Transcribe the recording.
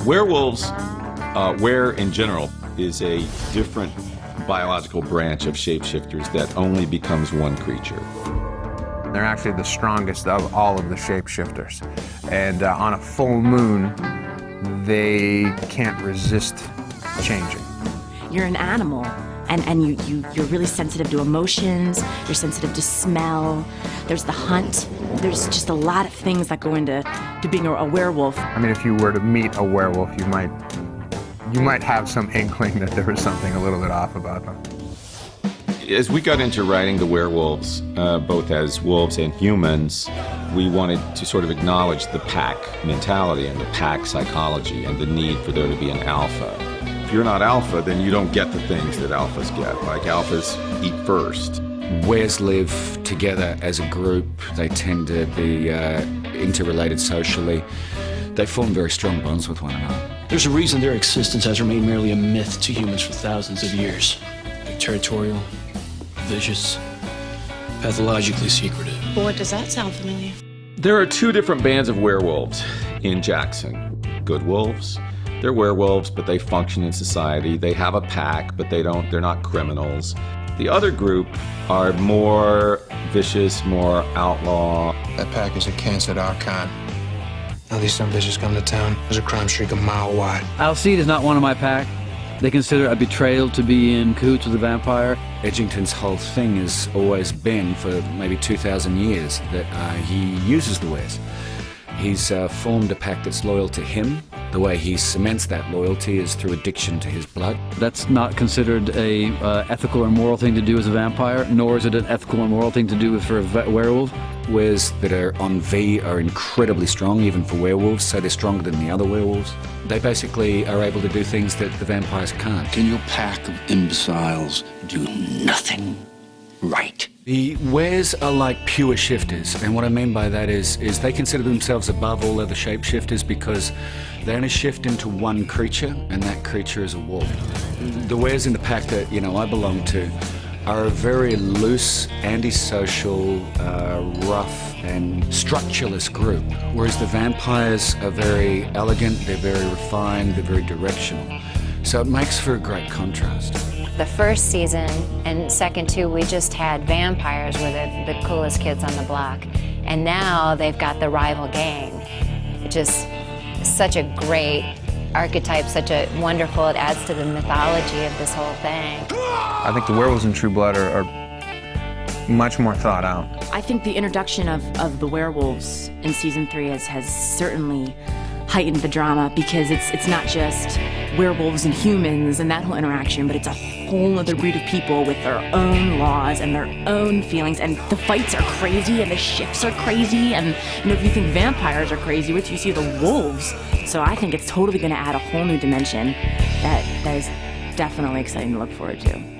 Werewolves, were in general, is a different biological branch of shapeshifters that only becomes one creature. They're actually the strongest of all of the shapeshifters. And on a full moon, they can't resist changing. You're an animal, and you're really sensitive to emotions, you're sensitive to smell, there's the hunt, there's just a lot of things that go into being a werewolf. I mean, if you were to meet a werewolf, you might have some inkling that there was something a little bit off about them. As we got into writing the werewolves, both as wolves and humans, we wanted to sort of acknowledge the pack mentality and the pack psychology and the need for there to be an alpha. If you're not alpha, then you don't get the things that alphas get. Like alphas eat first. Weres live together as a group. They tend to be interrelated socially. They form very strong bonds with one another. There's a reason their existence has remained merely a myth to humans for thousands of years. They're territorial, vicious, pathologically secretive. Boy, does that sound familiar. There are two different bands of werewolves in Jackson. Good wolves. They're werewolves, but they function in society. They have a pack, but they're not criminals. The other group are more vicious, more outlaw. That pack is a cancer to our kind. Now these some bitches come to town, there's a crime streak a mile wide. Alcide is not one of my pack. They consider a betrayal to be in cahoots with the vampire. Edgington's whole thing has always been, for maybe 2,000 years, that he uses the Weres. He's formed a pack that's loyal to him. The way he cements that loyalty is through addiction to his blood. That's not considered a ethical or moral thing to do as a vampire, nor is it an ethical or moral thing to do for a werewolf. Weres that are on V are incredibly strong, even for werewolves, so they're stronger than the other werewolves. They basically are able to do things that the vampires can't. Can your pack of imbeciles do nothing right? The Weres are like pure shifters, and what I mean by that is they consider themselves above all other shapeshifters because they only shift into one creature, and that creature is a wolf. The Weres in the pack that I belong to are a very loose, antisocial, rough and structureless group, whereas the vampires are very elegant, they're very refined, they're very directional. So it makes for a great contrast. The first season and second two, we just had vampires were the coolest kids on the block. And now they've got the rival gang. It just such a great archetype, such a wonderful, it adds to the mythology of this whole thing. I think the werewolves in True Blood are much more thought out. I think the introduction of the werewolves in season 3 has certainly heightened the drama, because it's not just werewolves and humans and that whole interaction, but it's a whole other breed of people with their own laws and their own feelings, and the fights are crazy and the shifts are crazy, and if you think vampires are crazy, wait till you see the wolves. So I think it's totally going to add a whole new dimension that is definitely exciting to look forward to.